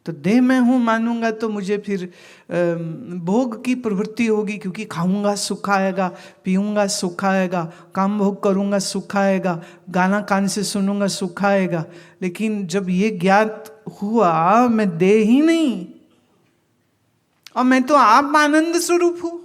तो देह में हूँ मानूंगा तो मुझे फिर भोग की प्रवृत्ति होगी, क्योंकि खाऊंगा सुख आएगा, पीऊंगा सुख आएगा, काम भोग करूंगा सुख आएगा, गाना कान से सुनूंगा सुख आएगा। लेकिन जब ये ज्ञात हुआ मैं देह ही नहीं और मैं तो आप आनंद स्वरूप हूं,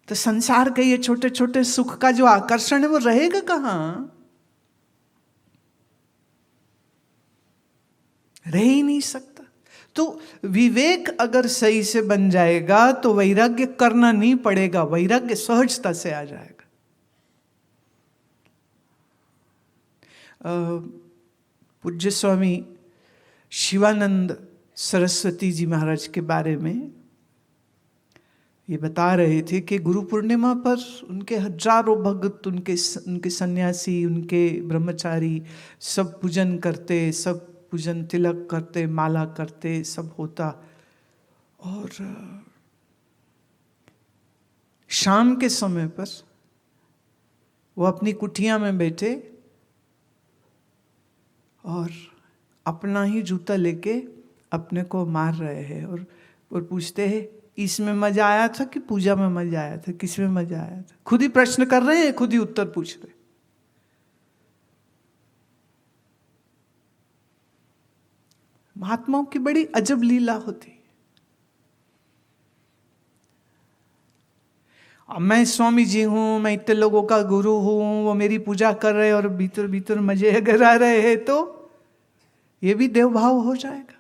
तो संसार के ये छोटे छोटे सुख का जो आकर्षण है वो रहेगा कहां? रह ही नहीं सकता। तो विवेक अगर सही से बन जाएगा तो वैराग्य करना नहीं पड़ेगा, वैराग्य सहजता से आ जाएगा। पूज्य स्वामी शिवानंद सरस्वती जी महाराज के बारे में ये बता रहे थे कि गुरु पूर्णिमा पर उनके हजारों भक्त, उनके सन्यासी, उनके ब्रह्मचारी सब पूजन करते, सब पूजन तिलक करते, माला करते, सब होता। और शाम के समय पर वो अपनी कुटिया में बैठे और अपना ही जूता लेके अपने को मार रहे हैं और पूछते हैं इसमें मजा आया था कि पूजा में मजा आया था, किस में मजा आया था? खुद ही प्रश्न कर रहे हैं, खुद ही उत्तर पूछ रहे। महात्माओं की बड़ी अजब लीला होती। अब मैं स्वामी जी हूं, मैं इतने लोगों का गुरु हूं, वो मेरी पूजा कर रहे और भीतर भीतर मजे अगर आ रहे हैं तो ये भी देवभाव हो जाएगा।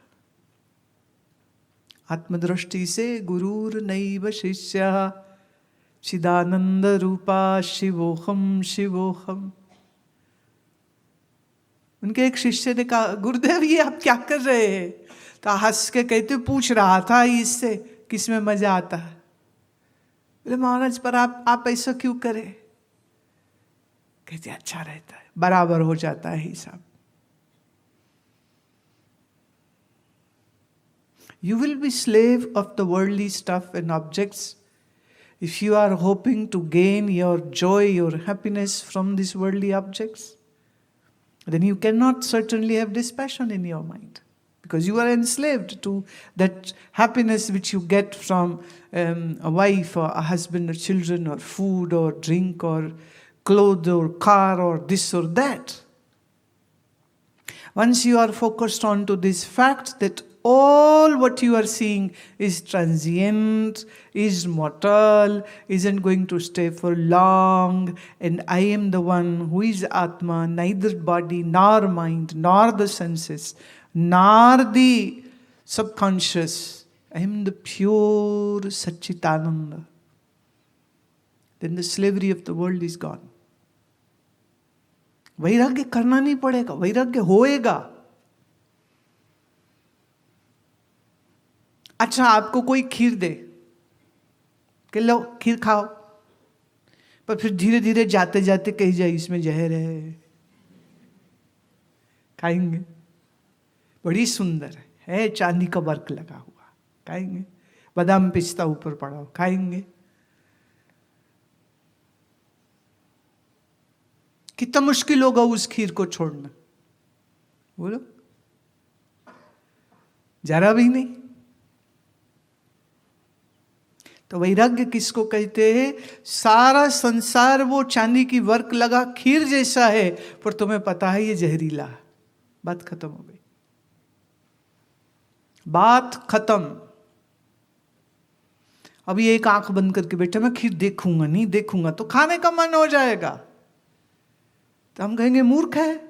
आत्मदृष्टि से गुरुर नैव शिष्य चिदानंद रूपा शिवोहम शिवोहम। उनके एक शिष्य ने कहा गुरुदेव ये आप क्या कर रहे हैं? तो हंस के कहते पूछ रहा था इससे किसमें मजा आता है। बोले महाराज पर आप ऐसा क्यों करें? कहते अच्छा रहता है, बराबर हो जाता है हिसाब। You will be slave of the worldly stuff and objects if you are hoping to gain your joy, your happiness from these worldly objects. Then you cannot certainly have dispassion in your mind, because you are enslaved to that happiness which you get from a wife or a husband or children or food or drink or clothes or car or this or that. Once you are focused on to this fact that all what you are seeing is transient, is mortal, isn't going to stay for long, and I am the one who is Atma, neither body nor mind nor the senses nor the subconscious. I am the pure Satchitananda. Then the slavery of the world is gone. वैराग्य करना नहीं पड़ेगा, वैराग्य होएगा। अच्छा आपको कोई खीर दे कि लो खीर खाओ, पर फिर धीरे धीरे जाते जाते कही जाए इसमें जहर है, खाएंगे? बड़ी सुंदर है, चांदी का वर्क लगा हुआ, खाएंगे? बादाम पिस्ता ऊपर पड़ा हो, खाएंगे? कितना मुश्किल होगा उस खीर को छोड़ना, बोलो? जरा भी नहीं। तो वैराग्य किसको कहते हैं? सारा संसार वो चांदी की वर्क लगा खीर जैसा है, पर तुम्हें पता है ये जहरीला है। बात खत्म हो गई, बात खत्म। अभी एक आंख बंद करके बैठे मैं खीर देखूंगा नहीं देखूंगा तो खाने का मन हो जाएगा, तो हम कहेंगे मूर्ख है।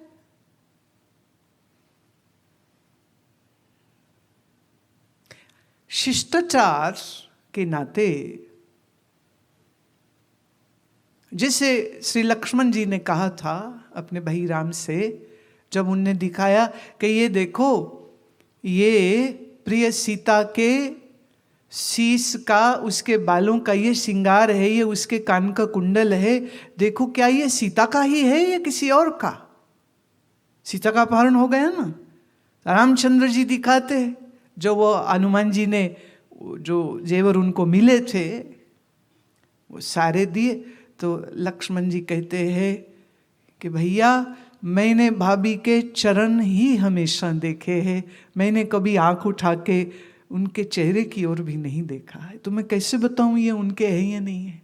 शिष्टाचार के नाते जैसे श्री लक्ष्मण जी ने कहा था अपने भाई राम से, जब उनने दिखाया कि ये देखो ये प्रिय सीता के शीश का, उसके बालों का ये श्रृंगार है, ये उसके कान का कुंडल है, देखो क्या ये सीता का ही है या किसी और का? सीता का अपहरण हो गया ना। रामचंद्र जी दिखाते जो वो हनुमान जी ने जो जेवर उनको मिले थे वो सारे दिए, तो लक्ष्मण जी कहते हैं कि भैया मैंने भाभी के चरण ही हमेशा देखे हैं, मैंने कभी आंख उठा के उनके चेहरे की ओर भी नहीं देखा है, तो मैं कैसे बताऊं ये उनके हैं या नहीं है।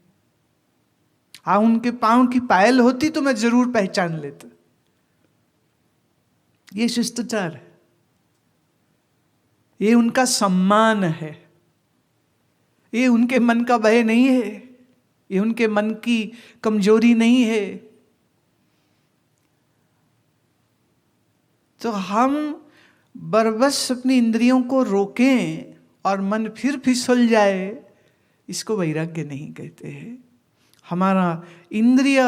हाँ, उनके पांव की पायल होती तो मैं जरूर पहचान लेता। ये शिष्टाचार है, ये उनका सम्मान है, ये उनके मन का भय नहीं है, ये उनके मन की कमजोरी नहीं है। तो हम बरबस अपनी इंद्रियों को रोकें और मन फिर फिसल जाए, इसको वैराग्य नहीं कहते हैं। हमारा इंद्रिय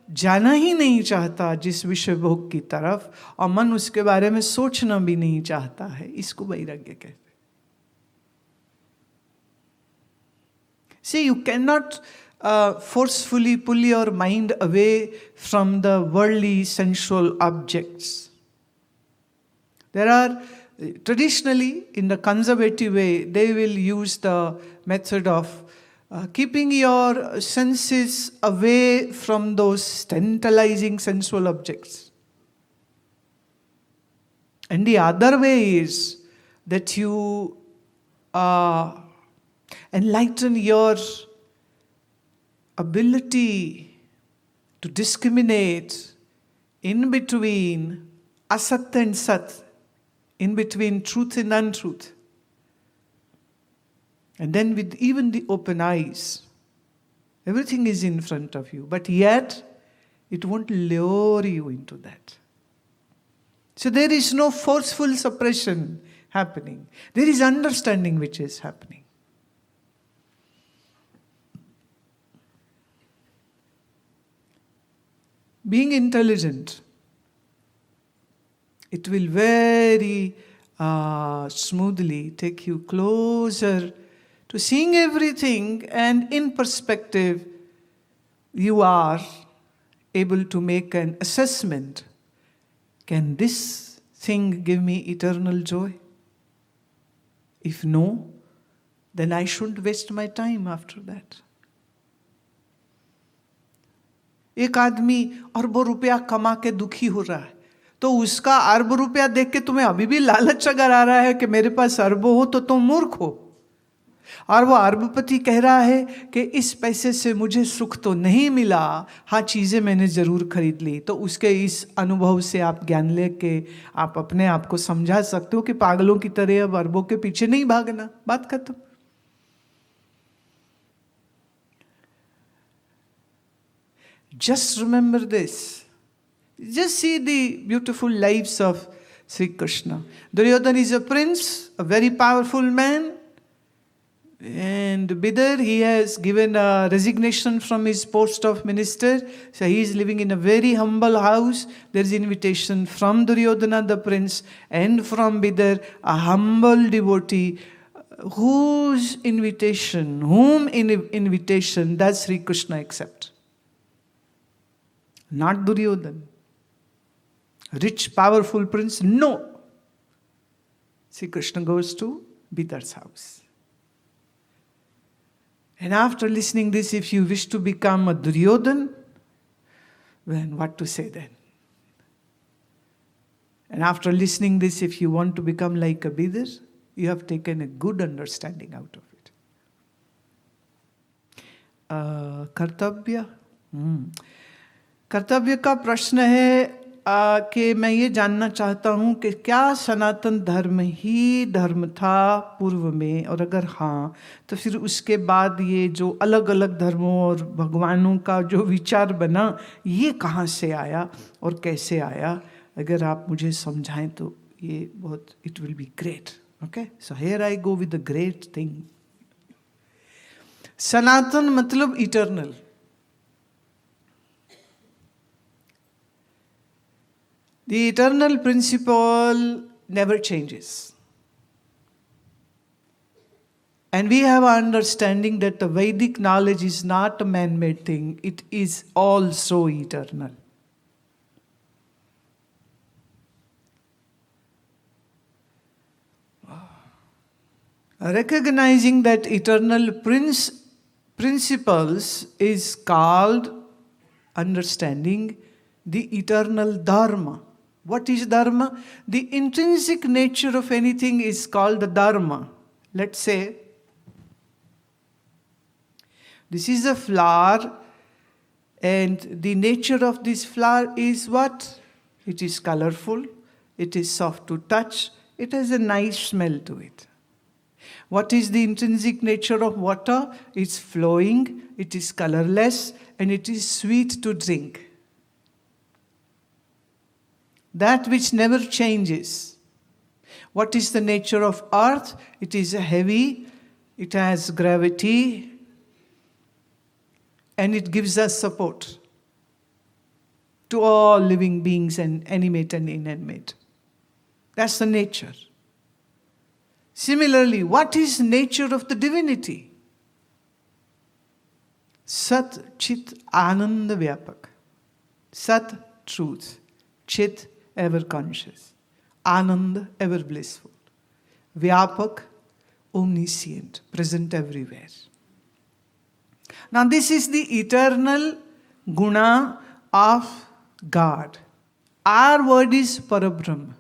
जाना ही नहीं चाहता जिस विषय भोग की तरफ, और मन उसके बारे में सोचना भी नहीं चाहता है, इसको वैराग्य कहते हैं। See, you cannot forcefully pull your mind away from the worldly sensual objects. There are, traditionally, in the conservative way, they will use the method of keeping your senses away from those tantalizing sensual objects. And the other way is that you enlighten your ability to discriminate in between asat and sat, in between truth and untruth. And then with even the open eyes, everything is in front of you, but yet it won't lure you into that. So there is no forceful suppression happening. There is understanding which is happening. Being intelligent, it will very smoothly take you closer to seeing everything, and in perspective, you are able to make an assessment. Can this thing give me eternal joy? If no, then I shouldn't waste my time after that. एक आदमी अरबों रुपया कमा के दुखी हो रहा है, तो उसका अरब रुपया देख के तुम्हें अभी भी लालच अगर आ रहा है कि मेरे पास अरबों हो, तो तुम मूर्ख हो। और वो अरबपति कह रहा है कि इस पैसे से मुझे सुख तो नहीं मिला, हाँ चीज़ें मैंने ज़रूर खरीद ली। तो उसके इस अनुभव से आप ज्ञान लेके आप अपने आप को समझा सकते हो कि पागलों की तरह अब अरबों के पीछे नहीं भागना, बात खत्म। Just remember this. Just see the beautiful lives of Sri Krishna. Duryodhana is a prince, a very powerful man. And Bidar, he has given a resignation from his post of minister. So he is living in a very humble house. There is invitation from Duryodhana the prince and from Bidar, a humble devotee. Whom invitation does Sri Krishna accept? Not Duryodhana. Rich, powerful prince? No. Sri Krishna goes to Bidar's house. And after listening this, if you wish to become a Duryodhana, then what to say then? And after listening this, if you want to become like a Bidar, you have taken a good understanding out of it. कर्तव्य कर्तव्य का प्रश्न है कि मैं ये जानना चाहता हूँ कि क्या सनातन धर्म ही धर्म था पूर्व में, और अगर हाँ तो फिर उसके बाद ये जो अलग अलग धर्मों और भगवानों का जो विचार बना, ये कहाँ से आया और कैसे आया? अगर आप मुझे समझाएं तो ये बहुत, it will be great. Okay, so here I go with the great thing. Sanatan मतलब eternal. The eternal principle never changes. And we have an understanding that the Vedic knowledge is not a man-made thing, it is also eternal. Recognizing that eternal principles is called understanding the eternal dharma. What is dharma? The intrinsic nature of anything is called the dharma. Let's say, this is a flower, and the nature of this flower is what? It is colorful, it is soft to touch, it has a nice smell to it. What is the intrinsic nature of water? It's flowing, it is colorless, and it is sweet to drink. That which never changes. What is the nature of earth? It is heavy, it has gravity, and it gives us support to all living beings, and animate and inanimate. That's the nature. Similarly, what is nature of the divinity? Sat, Chit, Ananda Vyapak. Sat, truth. Chit, ever conscious. Anand, ever blissful. Vyapak, omniscient, present everywhere. Now this is the eternal guna of God. Our word is Parabrahma.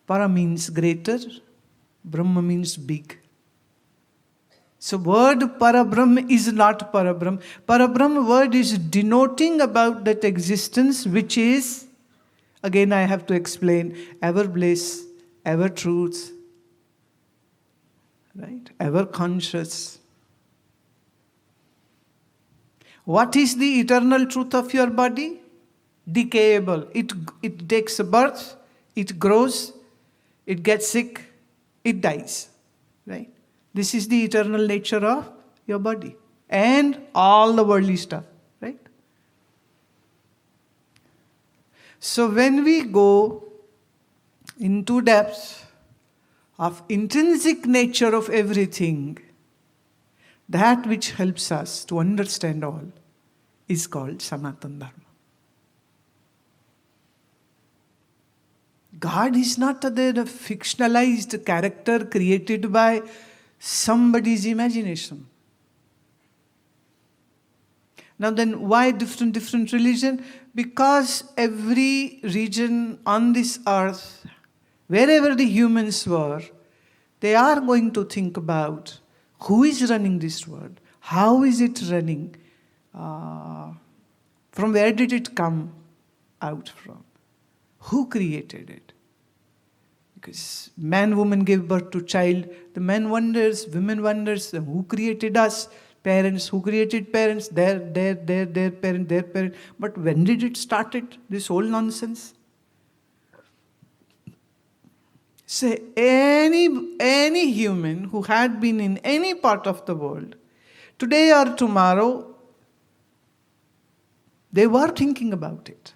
Para means greater, Brahma means big. So word Parabrahma is not Parabrahma. Parabrahma word is denoting about that existence which is, again I have to explain, ever bliss, ever truth, right? Ever conscious. What is the eternal truth of your body? Decayable. It takes a birth, it grows, it gets sick, it dies. Right? This is the eternal nature of your body. And all the worldly stuff. Right? So when we go into depth of intrinsic nature of everything, that which helps us to understand all is called Sanatana Dharma. God is not a fictionalized character created by somebody's imagination. Now then, why different religion? Because every region on this earth, wherever the humans were, they are going to think about who is running this world, how is it running, from where did it come out from, who created it? Because man, woman gave birth to child, the man wonders, women wonders, who created us? Parents, who created parents? Their parent. But when did it started, this whole nonsense? Say, any human who had been in any part of the world, today or tomorrow, they were thinking about it.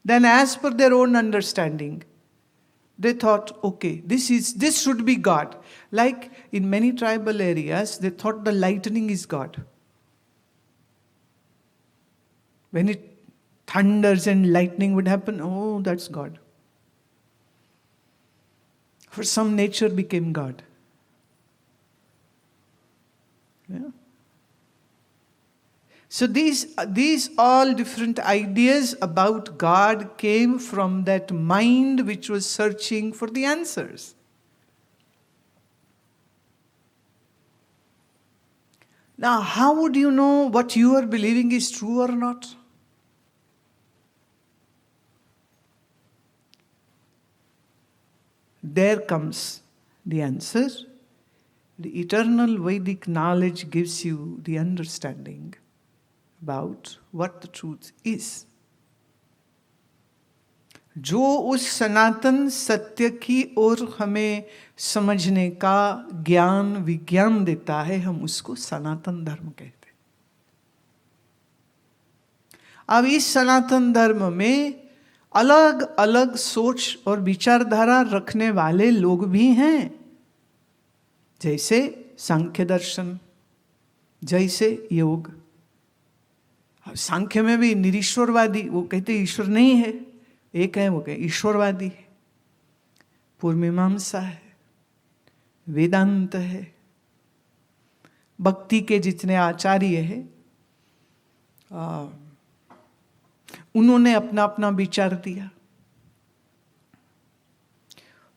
Then as per their own understanding, they thought, okay, this should be God. Like in many tribal areas, they thought the lightning is God. When it thunders and lightning would happen, oh, that's God. For some, nature became God. Yeah. So these all different ideas about God came from that mind which was searching for the answers. Now, how would you know what you are believing is true or not? There comes the answer. The eternal Vedic knowledge gives you the understanding about what the truth is. जो उस सनातन सत्य की ओर हमें समझने का ज्ञान विज्ञान देता है, हम उसको सनातन धर्म कहते हैं. अब इस सनातन धर्म में अलग अलग सोच और विचारधारा रखने वाले लोग भी हैं, जैसे सांख्य दर्शन, जैसे योग. सांख्य में भी निरीश्वरवादी, वो कहते ईश्वर नहीं है, एक है, वो कहते ईश्वरवादी है. पूर्व मीमांसा है, वेदांत है, भक्ति के जितने आचार्य हैं उन्होंने अपना अपना विचार दिया।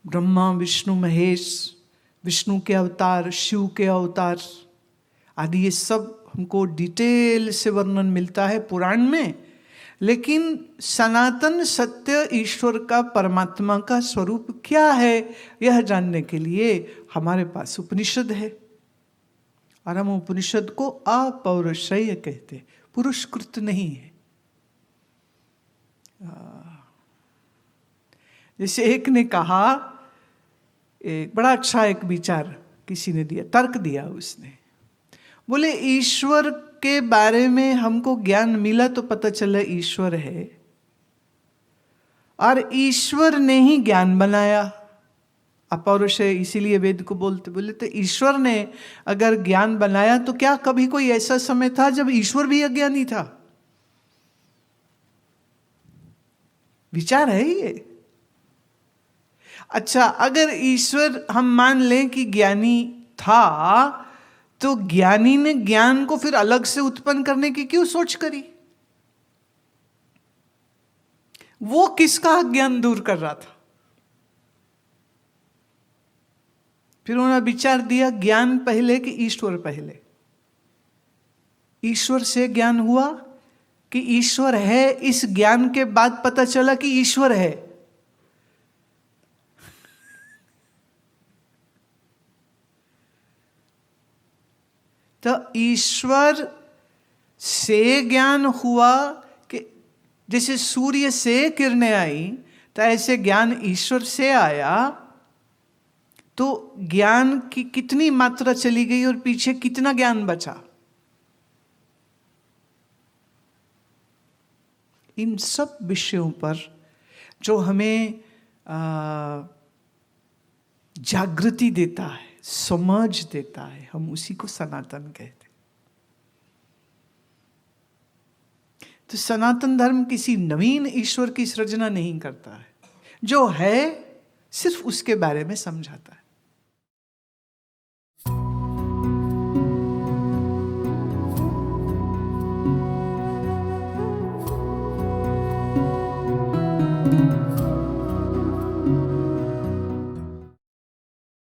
ब्रह्मा विष्णु महेश, विष्णु के अवतार, शिव के अवतार आदि, ये सब हमको डिटेल से वर्णन मिलता है पुराण में। लेकिन सनातन सत्य ईश्वर का, परमात्मा का स्वरूप क्या है, यह जानने के लिए हमारे पास उपनिषद है। और हम उपनिषद को अपौरुषेय कहते, पुरुषकृत नहीं है। जैसे एक ने कहा, एक बड़ा अच्छा एक विचार किसी ने दिया, तर्क दिया उसने, बोले ईश्वर के बारे में हमको ज्ञान मिला तो पता चला ईश्वर है, और ईश्वर ने ही ज्ञान बनाया। अपौरुषेय इसीलिए वेद को बोलते, बोले तो ईश्वर ने अगर ज्ञान बनाया तो क्या कभी कोई ऐसा समय था जब ईश्वर भी अज्ञानी था? विचार है ये। अच्छा, अगर ईश्वर हम मान लें कि ज्ञानी था, तो ज्ञानी ने ज्ञान को फिर अलग से उत्पन्न करने की क्यों सोच करी? वो किसका अज्ञान दूर कर रहा था? फिर उन्होंने विचार दिया, ज्ञान पहले कि ईश्वर पहले? ईश्वर से ज्ञान हुआ कि ईश्वर है, इस ज्ञान के बाद पता चला कि ईश्वर है। तो ईश्वर से ज्ञान हुआ कि जैसे सूर्य से किरणें आई, तो ऐसे ज्ञान ईश्वर से आया। तो ज्ञान की कितनी मात्रा चली गई और पीछे कितना ज्ञान बचा? इन सब विषयों पर जो हमें जागृति देता है, समझ देता है, हम उसी को सनातन कहते। तो सनातन धर्म किसी नवीन ईश्वर की सृजना नहीं करता है, जो है सिर्फ उसके बारे में समझाता है।